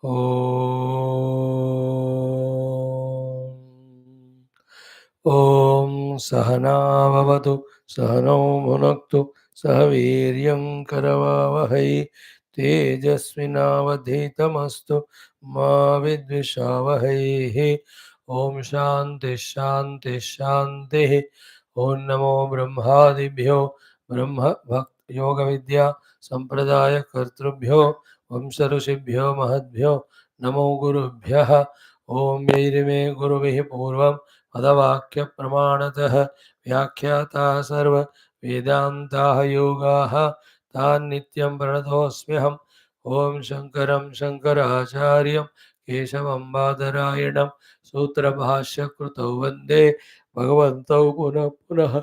ॐ सहना भवतु सहनौ भुनक्तु सह वीर्यं करवावहै तेजस्विनावधीतमस्तु मा विद्विषावहैः। ॐ शान्ति शान्ति शान्तिः। ॐ नमो ब्रह्मादिभ्यो ब्रह्म भक्त योग विद्या संप्रदाय कर्तृभ्यो वंश ऋषिभ्यो महद्भ्यो नमो गुरुभ्यः। ओम यैर्मे गुरुभिः पूर्वं पदवाक्य प्रमाणतः व्याख्याता सर्व वेदान्ताः योगाः तान् नित्यं प्रणतोऽस्म्यहम्। ओम शंकरं शंकराचार्यं केशवं बादरायणं सूत्रभाष्यकृतौ वन्दे भगवन्तौ पुनः पुनः।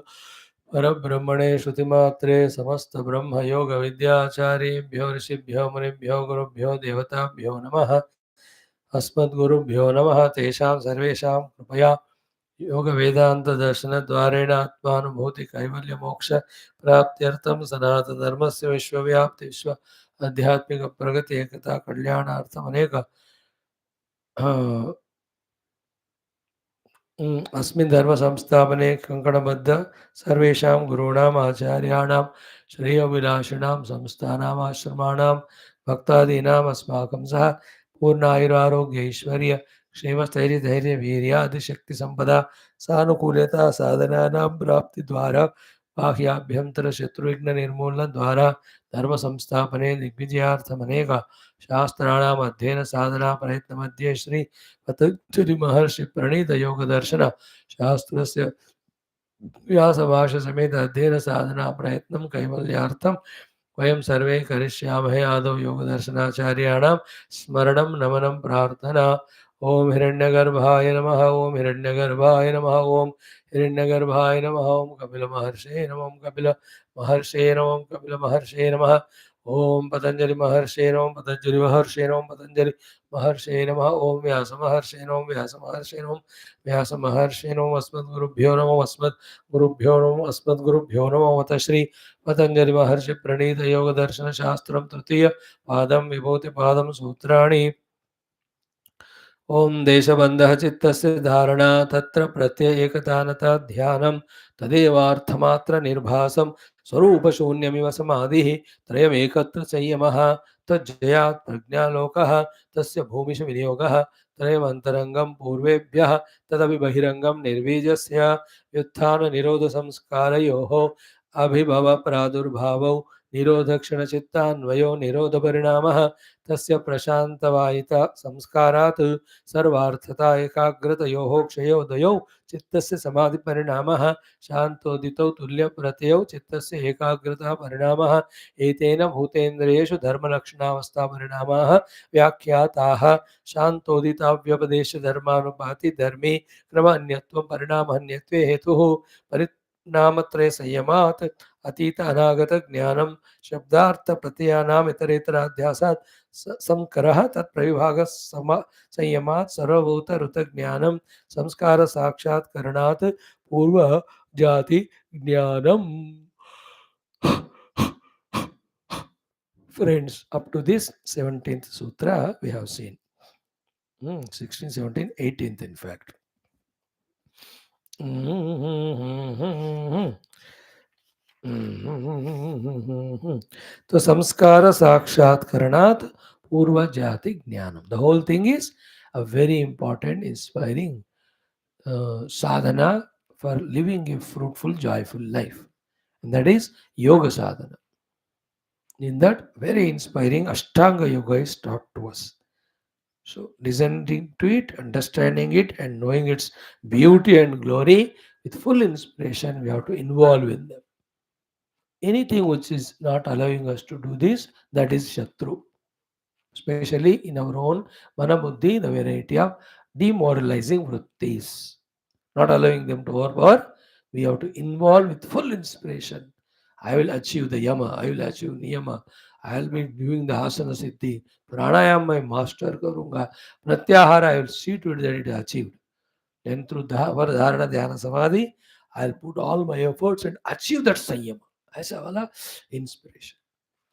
परब्रह्मणे श्रुतिमात्रे समस्त ब्रह्म योग विद्याचार्येभ्यो ऋषिभ्यो मुनिभ्यो गुरुभ्यो देवताभ्यो नमः। अस्मद्गुरुभ्यो नमः। तेषां सर्वेषां कृपया योग वेदांत दर्शन द्वारेण आत्मानुभूति कैवल्य मोक्ष प्राप्त्यर्थं सनातन धर्मस्य विश्वव्याप्ति विश्व आध्यात्मिक प्रगति एकता कल्याणार्थम अनेक अस्मिन् धर्म संस्थापने कंकणबद्ध सर्वेषां गुरूणाम् आचार्याणां श्रेयोभिलाषिणां संस्थानाम् आश्रमाणां भक्तादीनाम् अस्माकं सह पूर्णायुरारोग्य ऐश्वर्य क्षेमस्थैर्यधैर्य वीर्यादिशक्ति संपदा सानुकूलता साधनानां प्राप्ति द्वारा बाह्याभ्यंतर शत्रुघ्न निर्मूलन द्वारा धर्म संस्थापने दिग्विजयार्थम अनेक शास्त्राणाम् अध्ययन साधना प्रयत्न मध्ये श्री पतंजलि महर्षि प्रणीत योग दर्शन शास्त्रस्य व्यास भाष्य समेत अध्ययन साधना प्रयत्नं कैवल्यार्थं वयं सर्वे करिष्यामहे। आदौ योग दर्शनाचार्याणां स्मरणं नमनं प्रार्थना। ओम हिरण्यगर्भाय नमः। ओम हिरण्यगर्भाय नमः। ओम हिरण्यगर्भाय नमः। ओम कपिल महर्षे नमः। ओम कपिल महर्षे नमः। ओम कपिल महर्षे नमः। ओम पतंजलि महर्षे नमः। पतंजलि महर्षे नमः। पतंजलि महर्षे नमः। ओम व्यास महर्षे नमः। व्यास महर्षे नमः। व्यास महर्षे नमः। अस्मद्गुरुभ्यो नमः। अस्मद्गुरुभ्यो नमः। अस्मद्गुरुभ्यो नमः। अथ श्री पतंजलि महर्षि प्रणीत योग दर्शन शास्त्रम तृतीय पादम विभूति पादम सूत्राणि। ओम देशबंधः चित्तस्य धारणा तत्र प्रत्यय एकतानता ध्यानं तदेवार्थमात्र निर्भासं स्वरूपशून्यमिव समाधिः त्रयमेकत्र संयमः तज्जयात् प्रज्ञालोकः तस्य भूमिषु विनियोगः त्रयमन्तरङ्गं पूर्वेभ्यः तदपि बहिरङ्गं निर्बीजस्य व्युत्थान निरोध संस्कारयोः अभिभव प्रादुर्भावौ निरोधक्षणचित्तान्वयो निरोधपरिणामः तस्य प्रशान्तवायिता संस्कारात् सर्वार्थता एकाग्रतयोः क्षयोदयौ चित्तस्य समाधिपरिणामः शान्तोदितौ तुल्यप्रत्ययौ चित्तस्य एकाग्रता परिणामः। एतेन भूतेन्द्रियेषु धर्मलक्षणावस्थापरिणामाः व्याख्याताः। शान्तोदिताव्यपदेशधर्मानुपाति धर्मे क्रमान्यत्वं परिणामहन्यत्वे हेतुः परिणामत्रय संयमात् अतीत अनागत ज्ञानं शब्दार्थ प्रत्ययानाम् इतरेतराध्यासात् संकरः तत्प्रविभागः संयमात् सर्वभूत ऋतज्ञानं संस्कार साक्षात्करणात् पूर्व जाति ज्ञानम। Friends, up to this 17th sutra we have seen 16, 17, 18th in fact. तो संस्कार साक्षात्करणात् पूर्व जाति ज्ञानम. The whole thing is a very important, inspiring sadhana for living a fruitful, joyful life. And that is yoga sadhana. In that, very inspiring Ashtanga yoga is taught to us. So, listening to it, understanding it, and knowing its beauty and glory with full inspiration, we have to involve in them. Anything which is not allowing us to do this, that is Shatru. Especially in our own Manabuddhi, the variety of demoralizing Vrutthis. Not allowing them to overpower, we have to involve with full inspiration. I will achieve the Yama, I will achieve Niyama, I will be doing the Asana Siddhi, Pranayama, my master Karunga, Pratyahara, I will see to it that it is achieved. Then through Dharana Dhyana Samadhi, I will put all my efforts and achieve that Sanyama. As a inspiration.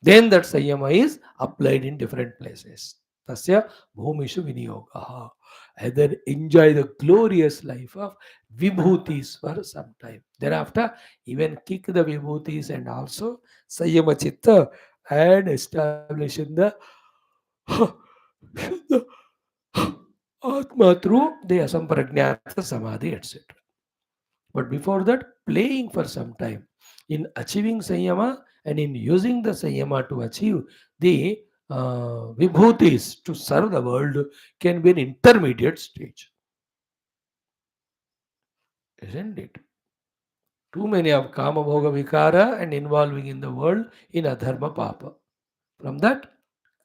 Then that Sanyama is applied in different places. Tasya bhumishu viniyogaha. And then enjoy the glorious life of vibhutis for some time. Thereafter, even kick the vibhutis and also Sayama Chitta and establish in the Shuddha Atma through the Asampragnata Samadhi, etc. But before that, playing for some time in achieving Sanyama and in using the Sanyama to achieve the Vibhutis to serve the world can be an intermediate stage, isn't it? Too many of Kama Bhoga Vikara and involving in the world in Adharma Papa. From that,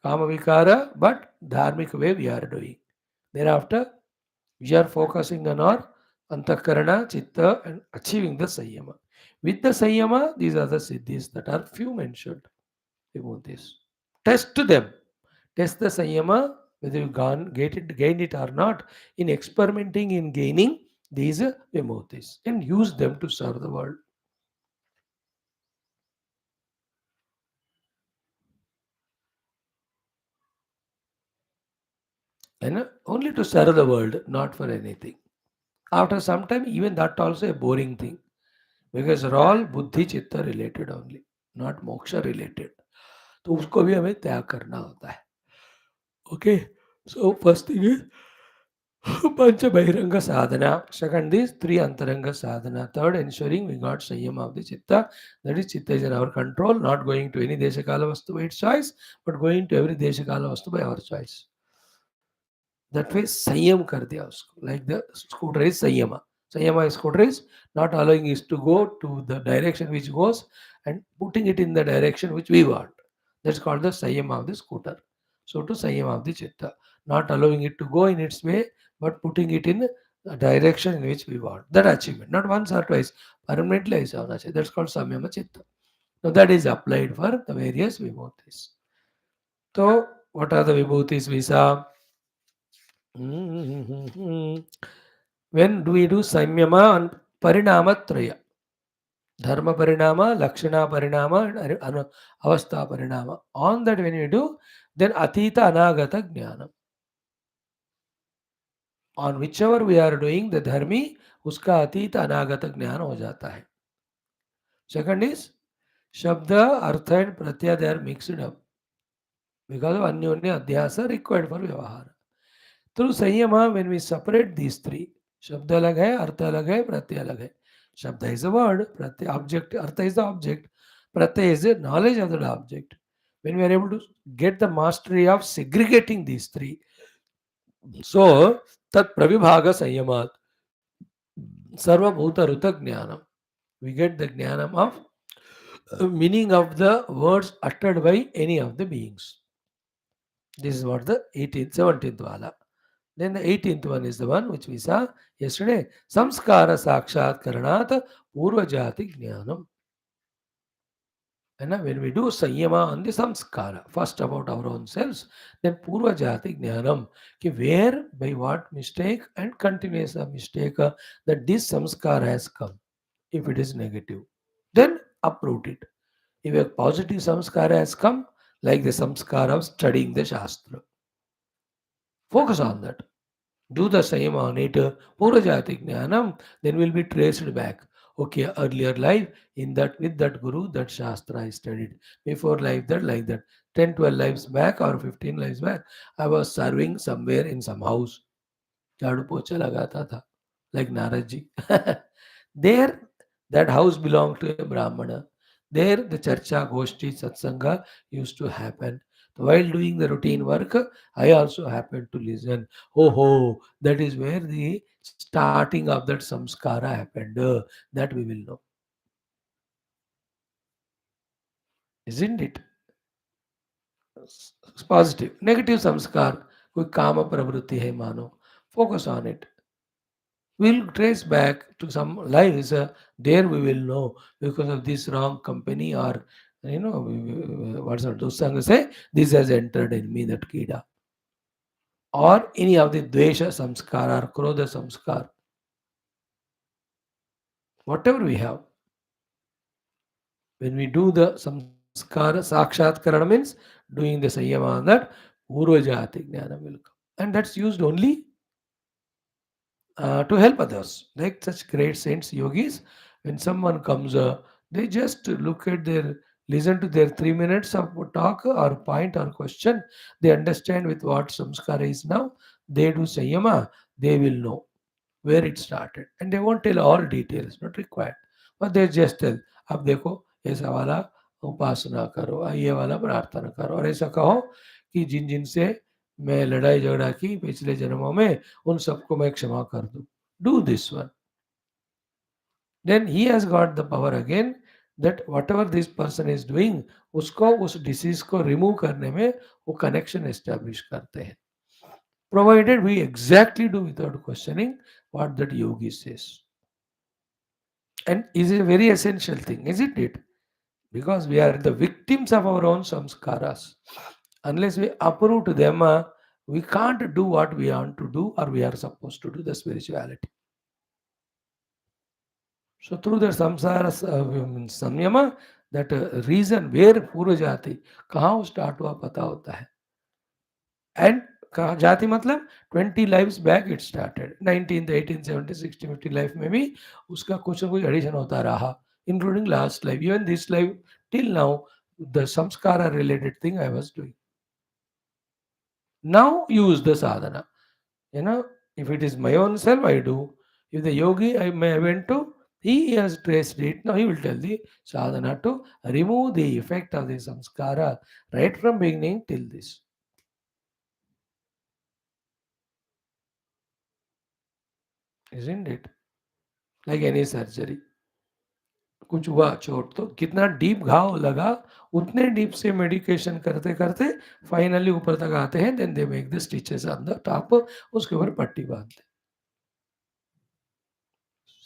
Kama Vikara, but Dharmic way we are doing. Thereafter, we are focusing on our Antakarana, Chitta, and achieving the Sanyama. With the Sanyama, these are the Siddhis that are few mentioned. Vibhutis. Test them. Test the Sanyama, whether you gained it or not, in experimenting in gaining these Vibhutis and use them to serve the world. And only to serve the world, not for anything. After some time, even that also a boring thing. Because are all बुद्धि चित्त related only, not मोक्ष related. तो उसको भी हमें त्याग करना होता है. Okay, so first thing is pancha bahiranga sadhana. Second is three antaranga sadhana. Third, ensuring we got sanyama of the chitta. That is, chitta is in our control, not going to any deshakala vastu by its choice, but going to every deshakala vastu by our choice. That way संयम कर दिया उसको. Like the scooter is संयमा. Sanyama scooter is not allowing us to go to the direction which goes and putting it in the direction which we want. That's called the Sanyama of the scooter. So to Sanyama of the chitta. Not allowing it to go in its way, but putting it in the direction in which we want. That achievement. Not once or twice. Permanently ऐसा होना चाहिए. That's called Samyama chitta. Now that is applied for the various vibhutis. So what are the vibhutis, Visa? When do we do Samyama and Parinamatraya? Dharma Parinama, Lakshana Parinama, and Avastha Parinama. On that, when you do, then Atita Anagata Jnana. On whichever we are doing the Dharmi, uska Atita Anagata Jnana ho jata hai. Second is Shabda, Artha, and Pratyaya, they are mixed up because of Anyonya Adhyasa required for Vyavahara. Through Sanyama, when we separate these three, Shabda alag hai, Artha alag hai, Pratyaya alag hai. Shabda is a word, Pratyaya object, Artha is the object, Pratyaya is the knowledge of the object. When we are able to get the mastery of segregating these three, so Tat Pravibhaga Sanyamat, Sarva Bhuta Ruta Jnanam. We get the Jnanam of meaning of the words uttered by any of the beings. This is what the 18th, 17th wala. Then the 18th one is the one which we saw yesterday. Samskara Sakshat Karanat Purvajati Jnanam. And when we do Sanyama on the Samskara, first about our own selves, then Purvajati Jnanam, where, by what mistake and continuous mistake that this Samskara has come. If it is negative, then uproot it. If a positive Samskara has come, like the Samskara of studying the Shastra, focus on that. Do the same on it, Purajati Jnanam, then will be traced back. Okay, earlier life, in that with that Guru, that Shastra I studied. Before life, that like that. 10, 12 lives back or 15 lives back, I was serving somewhere in some house. झाड़ू पोछा लगाता था, like Narad ji. There, that house belonged to a Brahmana. There, the Charcha, Goshti, Satsanga used to happen. While doing the routine work, I also happened to listen. Oh, ho, that is where the starting of that samskara happened. That we will know. Isn't it? Positive. Negative samskar, कोई काम प्रवृत्ति है मानो. Focus on it. We'll trace back to some lives. There we will know because of this wrong company or what's that? Dosanga say this has entered in me, that kida, or any of the dvesha samskar or krodha samskar, whatever we have. When we do the samskara, sakshatkarana means doing the sanyama on that, Urvajati Jnana will come. And that's used only to help others. Like such great saints, yogis, when someone comes, they just look at their, listen to their 3 minutes of talk or point or question. They understand with what samskara is now. They do sayama, they will know where it started. And they won't tell all details, not required. But they just tell, अब देखो ऐसा वाला उपासना करो, ये वाला प्रार्थना करो, और ऐसा कहो कि जिन जिन से मैं लड़ाई झगड़ा की पिछले जन्मों में उन सबको मैं क्षमा कर दूं. Do this one. Then he has got the power again that whatever this person is doing, उसको उस disease को remove करने में वो connection establish करते हैं. Provided we exactly do without questioning what that yogi says. And is a very essential thing, isn't it? Because we are the victims of our own samskaras. Unless we uproot them, we can't do what we want to do or we are supposed to do, the spirituality. So through the samsara samyama, that reason where पूर्व जाति कहाँ start हुआ पता होता है. And कहाँ जाति मतलब 20 lives back it started. 19th, 18th, 17th, 16th, 50 life में भी उसका कुछ ना कुछ एडिशन होता रहा, including last life. Even this life till now, the samskara related thing I was doing. Now use the sadhana. You know, if it is my own self, I do. If the yogi I went to, he has traced it. Now he will tell the sadhana to remove the effect of the samskara right from beginning till this. Isn't it? Like any surgery. कुछ हुआ चोट तो कितना deep घाव लगा, उतने deep से medication करते करते फाइनली ऊपर तक आते हैं. Then they make the stitches on the top, उसके ऊपर पट्टी बांधते.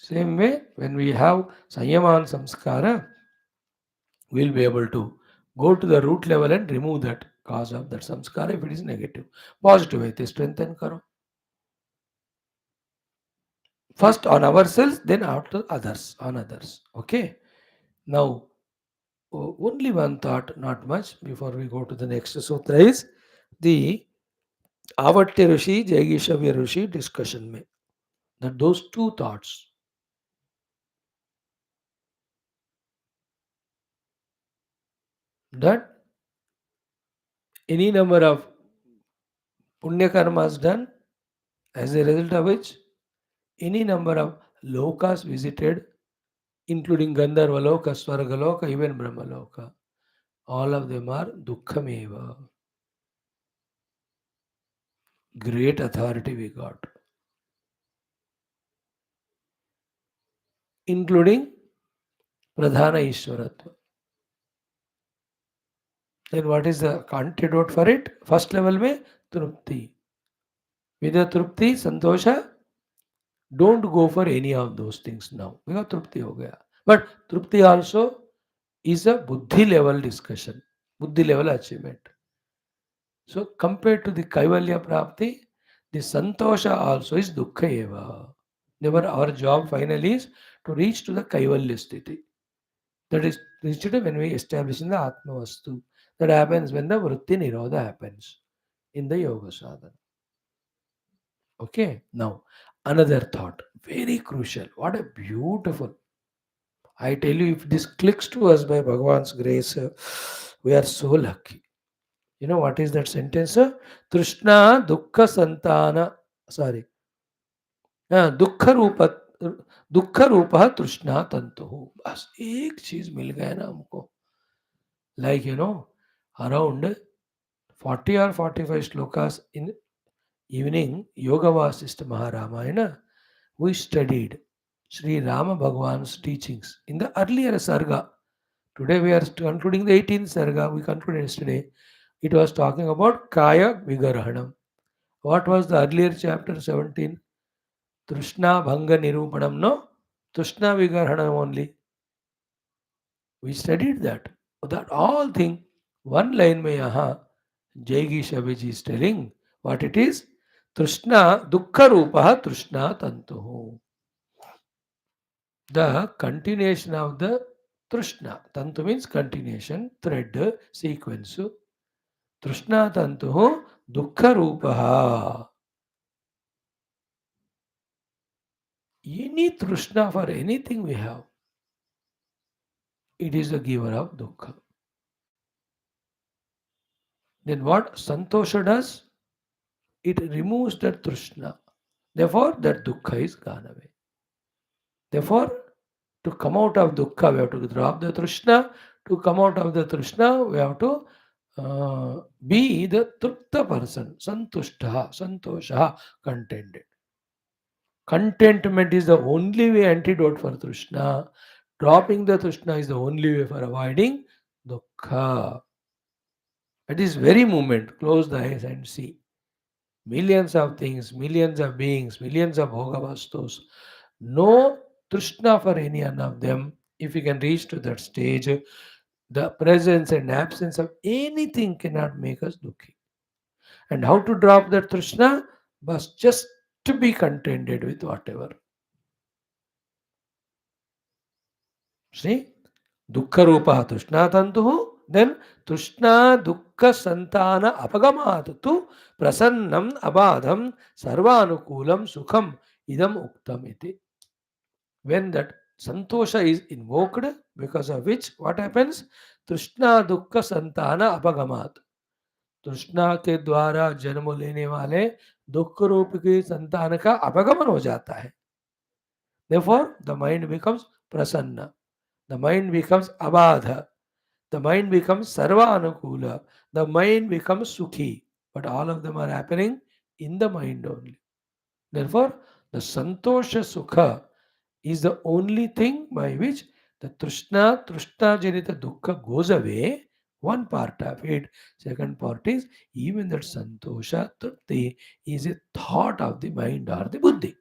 Same way when we have samyam on samskara, we'll be able to go to the root level and remove that cause of that samskara if it is negative. Positive way to strengthen karo. First on ourselves, then after others, on others. Okay. Now, only one thought, not much, before we go to the next sutra is the Avatya Rishi, Jaigishavya Rishi discussion mein. That those two thoughts. That any number of punya karmas done, as a result of which any number of lokas visited, including Gandharva Loka, Swarga Loka, even Brahma Loka, all of them are Dukkhameva. Great authority we got, including Pradhana Ishwaratva. Then what is the antidote for it? First level में Trupti. With the Trupti, Santosha, don't go for any of those things now. Because Trupti हो गया. But Trupti also is a Buddhi level discussion, Buddhi level achievement. So compared to the Kaivalya Prapti, the Santosha also is Dukkha eva. Never our job finally is to reach to the Kaivalya sthiti. That is reached when we establish in the Atma Vastu. That happens when the Vritti Nirodha happens in the Yoga Sadhana. Okay, now another thought, very crucial. What a beautiful. I tell you, if this clicks to us by Bhagavan's grace, we are so lucky. You know what is that sentence? Trishna Dukkha Santana, sorry, दुख रूप दुख रूप तृष्णा तंतु. बस एक चीज मिल गया ना हमको. Like around 40 or 45 slokas in evening Yoga Vasistha Maharamayana, we studied Sri Rama Bhagwan's teachings in the earlier sarga. Today we are concluding the 18th sarga. We concluded yesterday. It was talking about Kaya Vigarahanam. What was the earlier chapter 17? Trishna Bhanga Nirupanam, no? Trishna Vigarhanam only. We studied that. That all thing, one line mein yaha, Jaigi Shabiji is telling what it is. Trishna Dukkha Rupaha Trishna Tantuhu. The continuation of the Trishna. Tantu means continuation, thread, sequence. Trishna Tantuhu dukkha rupaha. Any trishna for anything we have, it is the giver of dukkha. Then what santosha does? It removes that trishna. Therefore, that dukkha is gone away. Therefore, to come out of dukkha, we have to drop the trishna. To come out of the trishna, we have to be the trupta person, santushta, santosha, contented. Contentment is the only way antidote for trishna. Dropping the trishna is the only way for avoiding dukkha. At this very moment, close the eyes and see. Millions of things, millions of beings, millions of bhogavastus. No trishna for any one of them. If you can reach to that stage, the presence and absence of anything cannot make us dukhi. And how to drop that trishna? But just to be contented with whatever. See? Dukkha rupa tushna tantuhu. Then tushna dukkha santana apagamat tu prasannam abadham sarvanukulam sukham idam uktam iti. When that santosha is invoked, because of which what happens? Tushna dukkha santana apagamat. तृष्णा के द्वारा जन्म लेने वाले दुख रूप की संतान का अपगमन हो जाता है. Therefore, the mind becomes prasanna. The mind becomes abadha. The mind becomes sarva anukula. The mind becomes sukhi. But all of them are happening in the mind only. Therefore, the santosha sukha is the only thing by which the trishna janita dukkha goes away. One part of it. Second part is even that santosha trupti is a thought of the mind or the buddhi.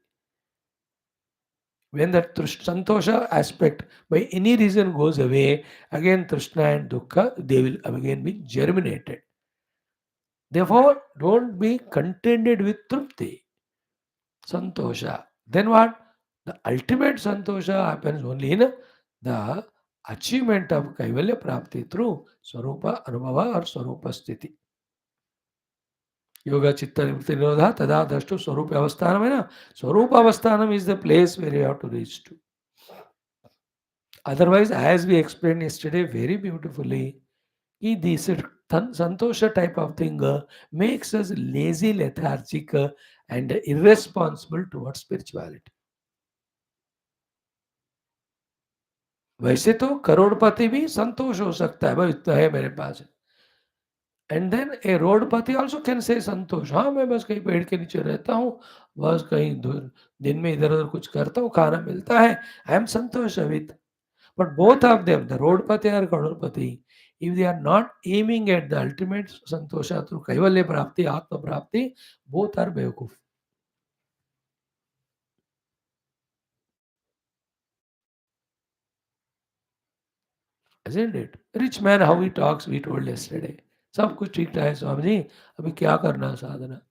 When that santosha aspect by any reason goes away, again trishna and dukkha, they will again be germinated. Therefore, don't be contented with trupti, santosha. Then what? The ultimate santosha happens only in the achievement of kaivalya prapti through swarupa anubhava or swarupa sthiti. Yoga chitta nivritti nirodha tada drashtu swarupa avasthanam hai na. Swarupa avasthanam is the place where you have to reach to. Otherwise, as we explained yesterday very beautifully, this santosha type of thing makes us lazy, lethargic, and irresponsible towards spirituality. वैसे तो करोड़पति भी संतोष हो सकता है, भाई इतना है मेरे पास. एंड देन ए रोडपति ऑल्सो कैन से संतोष, हाँ मैं बस कहीं पेड़ के नीचे रहता हूँ, बस कहीं दिन में इधर उधर कुछ करता हूँ, खाना मिलता है, I am Santosh with. But both of them, the Rodpati or Kadolpati, if they are not aiming at the ultimate Santosha through Kaivalya Prapti, Atma Prapti, both are Bevakuf. Isn't it? Rich man, how he talks, we told yesterday. सब कुछ ठीक ठाक है स्वामी जी, अभी क्या करना है साधना.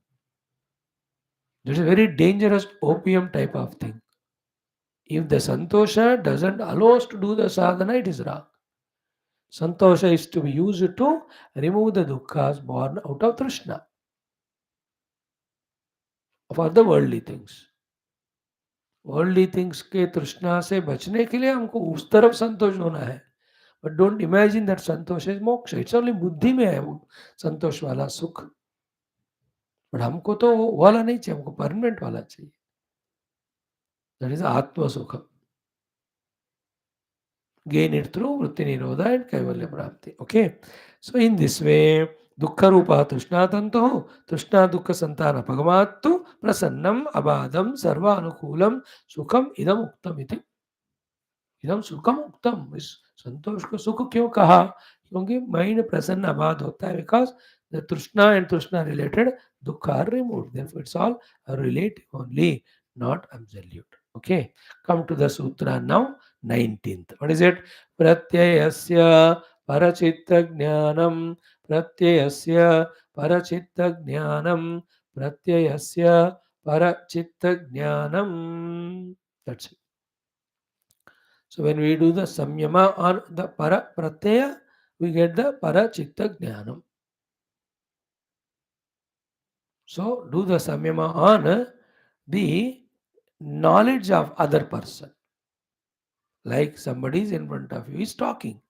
That is a very dangerous opium type of thing. If the Santosha doesn't allow us to do the sadhana, it is wrong. Santosha is to be used to remove the dukkhas born out of Trishna for the worldly things. Worldly things के तृष्णा से बचने के लिए हमको उस तरफ संतोष होना है. But don't imagine that Santosh is मोक्ष. इट्स ओनली बुद्धि में है वो संतोष वाला सुख. बट हमको तो वो वाला नहीं चाहिए, हमको परमानेंट वाला चाहिए. दैट इज आत्म सुख. Gain it through vritti nirodha and kaivalya prapti. Okay, so in this way दुःख रूपा तृष्णा तंतु तृष्णा दुःख संतान पगमात्तु प्रसन्नम अबाधम सर्वानुकूलम सुखम इदम उक्तम इति. इदम सुखम उत्तम. इस संतोष को सुख क्यों कहा? क्योंकि माइंड प्रसन्न आबाद होता है. Because the trishna and trishna related dukh are removed. Therefore it's all relative only, not absolute. Okay, come to the sutra now. 19th, what is it? प्रत्ययस्य परचित्त ज्ञानम, प्रत्ययस्य परचित्त ज्ञानम, प्रत्ययस्य परचित्त ज्ञानम. That's it. So when we do the samyama on the para pratyaya, we get the para chitta jnanam. So do the samyama on the knowledge of other person. Like somebody is in front of you, is talking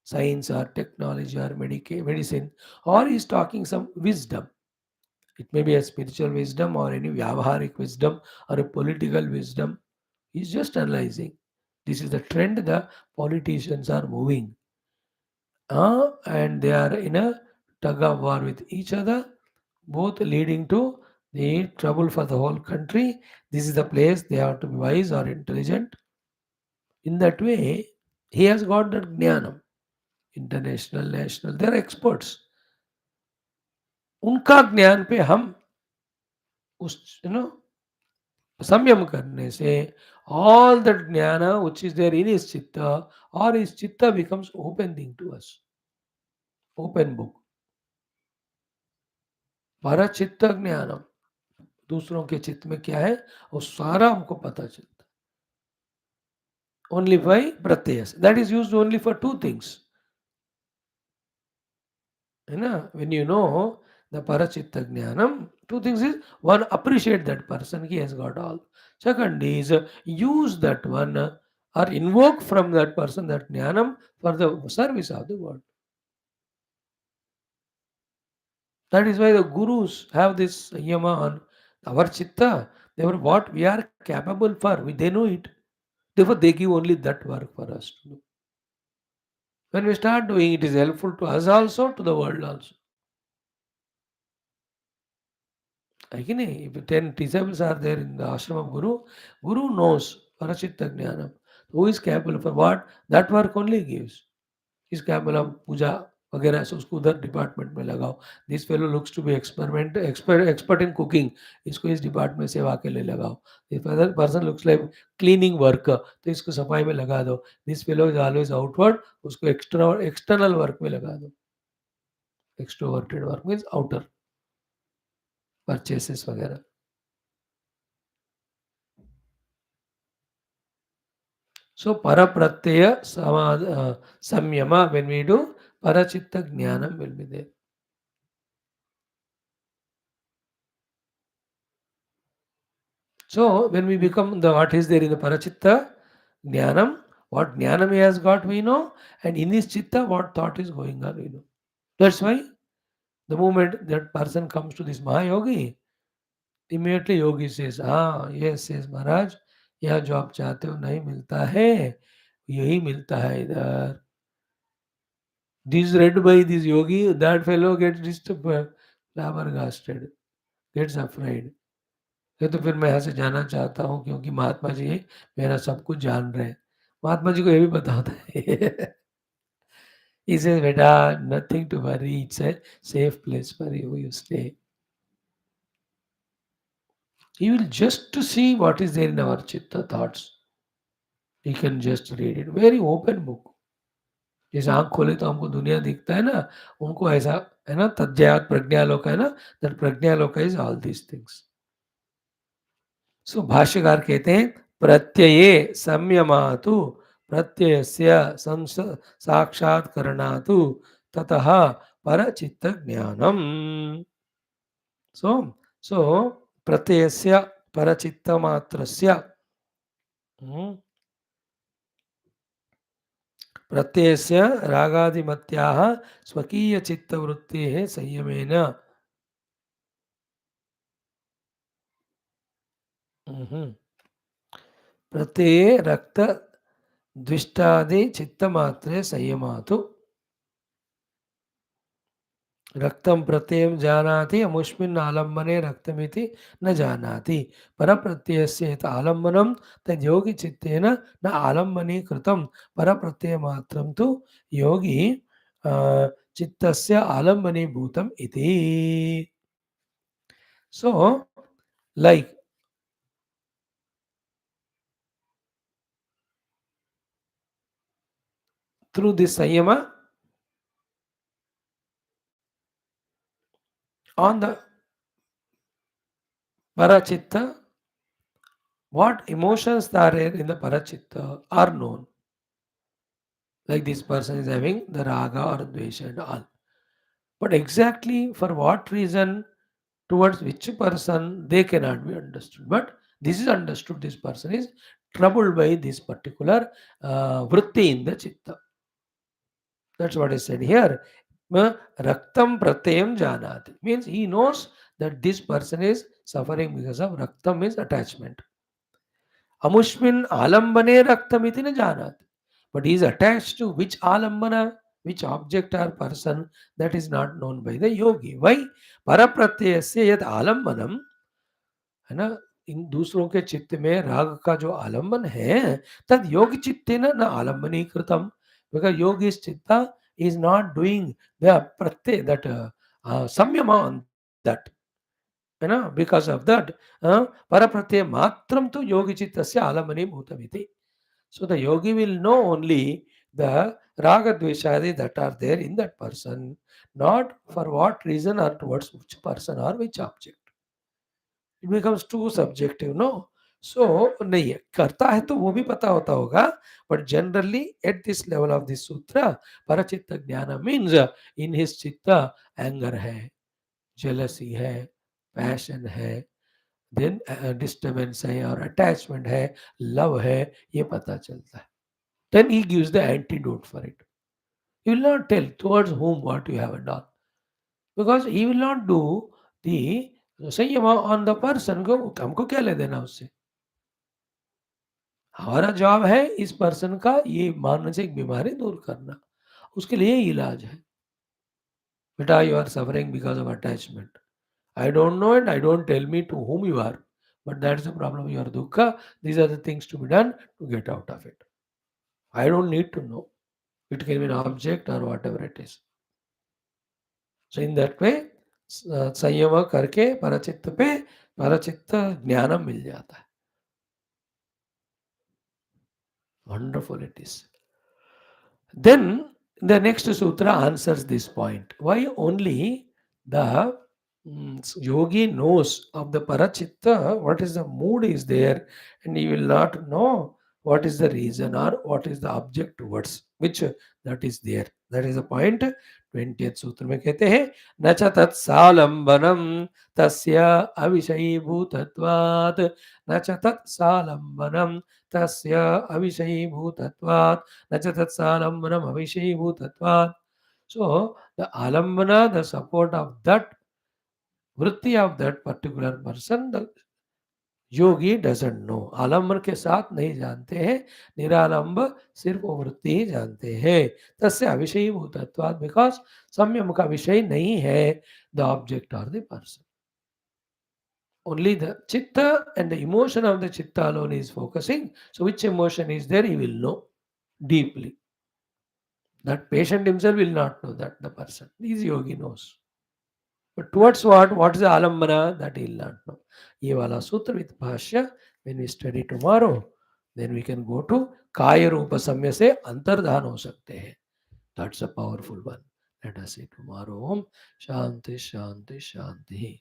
science or technology or medicine, or is talking some wisdom. It may be a spiritual wisdom or any vyavaharik wisdom or a political wisdom. He's just analyzing. This is the trend the politicians are moving. And they are in a tug of war with each other, both leading to the trouble for the whole country. This is the place they have to be wise or intelligent. In that way, he has got that jnanam, international, national. They are experts. उनका ज्ञान पे हम उस संयम करने से all that jnana which is there in his chitta or his chitta becomes open thing to us, open book. para chitta jnanam, दूसरों के चित्त में क्या है वो सारा हमको पता चलता है only by pratyas. That is used only for two things. है ना? When you know the parachitta jnanam, two things is one, appreciate that person, he has got all. Second is use that one or invoke from that person that jnanam for the service of the world. That is why the gurus have this yama on our chitta. They were what we are capable for. They know it. Therefore, they give only that work for us to do. When we start doing it, is helpful to us also, to the world also. Again, if 10 disciples are there in the ashram of Guru knows Parachitta Jnanam. Who is capable for what? That work only gives. Is capable of puja वगैरह से उसको उधर department में लगाओ. This fellow looks to be expert in cooking, इसको इस department सेवा के लिए लगाओ. This other person looks like cleaning work, तो इसको सफाई में लगा दो. This fellow is always outward, उसको एक्सटर्नल वर्क में लगा दो. Extroverted work means outer purchases वगैरह. So parapratyaya samyama, when we do, parachitta jnanam will be there. So when we become the what is there in the parachitta jnanam, what jnanam he has got we know, and in his chitta what thought is going on we know. That's why the moment that person comes to this Mahayogi, immediately yogi says, हाँ yes says महाराज, यह जो आप चाहते हो नहीं मिलता है, यही मिलता है इधर. This read by this yogi, that fellow gets disturbed, flabbergasted, gets afraid. ये तो फिर मैं यहाँ से जाना चाहता हूँ क्योंकि महात्मा जी मेरा सब कुछ जान रहे हैं. महात्मा जी को ये भी पता होता है. He says, बेटा, nothing to worry, it's a safe place for you, you stay. You will just to see what is there in our chitta thoughts. You can just read it. Very open book. जैसे आँख खोले तो हमको दुनिया दिखता है ना, उनको ऐसा है ना, तज्जयात प्रज्ञालोक है ना, दैट प्रज्ञालोक is all these things. So भाष्यकार कहते हैं प्रत्यये संयमातु प्रत्ययस्य साक्षात्करणातु ततः परचित्त ज्ञानम. सो सो प्रत्ययस्य परचित्त मात्रस्य प्रत्ययस्य रागादिमत्याः स्वकीयचित्तवृत्तेः संयमेन प्रत्यये रक्त द्विष्टादि चित्तमात्रे संयमातु. रक्तं प्रत्ययं जानाति अमुष्मिन् आलम्बने रक्तमिति न जानाति. परप्रत्ययस्य यत् आलम्बनं तद्योगी चित्तेन न आलम्बने कृतं. परप्रत्ययमात्रं तु योगी चित्तस्य आलम्बने भूतम् इति. So, like through this samyama on the parachitta, what emotions are there in the parachitta are known. Like this person is having the raga or dvesha and all. But exactly for what reason towards which person they cannot be understood. But this is understood, this person is troubled by this particular vritti in the chitta. That's what is said here. Raktam pratyam janati means he knows that this person is suffering because of raktam means attachment. Amushmin alambane raktam iti na janati. But he is attached to which alambana, which object or person, that is not known by the yogi. Why? Parapratyasya yad alambanam, है ना, इन दूसरों के चित्त में राग का जो आलंबन है, तद योग चित्तेन न आलंबनी कृतम, because yogi chitta is not doing the pratyay, that samyama on that, है ना, because of that parapratyay matram to yogi chittasya alambani bhutamiti. So the yogi will know only the raga dveshadi that are there in that person, not for what reason or towards which person or which object. It becomes too subjective, no? So नहीं है, करता है तो वो भी पता होता होगा, but generally at this level of this sutra, parachitta jnana means in his chitta anger है, jealousy है, passion है, then disturbance है और attachment है, love है, ये पता चलता है. Then he gives the antidote for it. He will not tell towards whom what you have done, because he will not do the संयमा on the person को, हमको क्या ले देना उससे. हमारा जॉब है इस पर्सन का ये मानसिक बीमारी दूर करना, उसके लिए इलाज है. बेटा you are suffering because of attachment, I don't know and I don't tell me to whom you are, but that's the problem, your dukkha. These are the things to be done to get out of it. I don't need to know. It can be an object or whatever it is. So in that way संयम करके परचित्त पे परचित्त ज्ञानम मिल जाता है. Wonderful it is. Then the next sutra answers this point. Why only the yogi knows of the parachitta, what is the mood is there, and he will not know what is the reason or what is the object towards which that is there. That is the point. 20th सूत्र में कहते हैं न च तत्सालंबनम तस्य अविषयीभूतत्वात्, न च तत्सालंबनम तस्य अविषयीभूतत्वात्, न च तत्सालंबनम अविषयीभूतत्वात्. So the alambana, the support of that वृत्ति of that particular person, the Yogi doesn't know. आलम्बन के साथ नहीं जानते हैं, निरालंब सिर्फ वो वृत्ति ही जानते हैं. तस्य अविषयी भूतत्वात्, बिकॉज संयम का विषय नहीं है द ऑब्जेक्ट और the person. Only the chitta and the emotion of the chitta alone is focusing. So which emotion is there, he will know deeply. That patient himself will not know that the person. This yogi knows. But towards what? What is the alambana? That he will not know. ये वाला सूत्र with Bhashya, when we study tomorrow, then we can go to काय रूप सम्य से अंतर्धान हो सकते हैं. That's a powerful one. Let us see tomorrow. Om Shanti Shanti Shanti.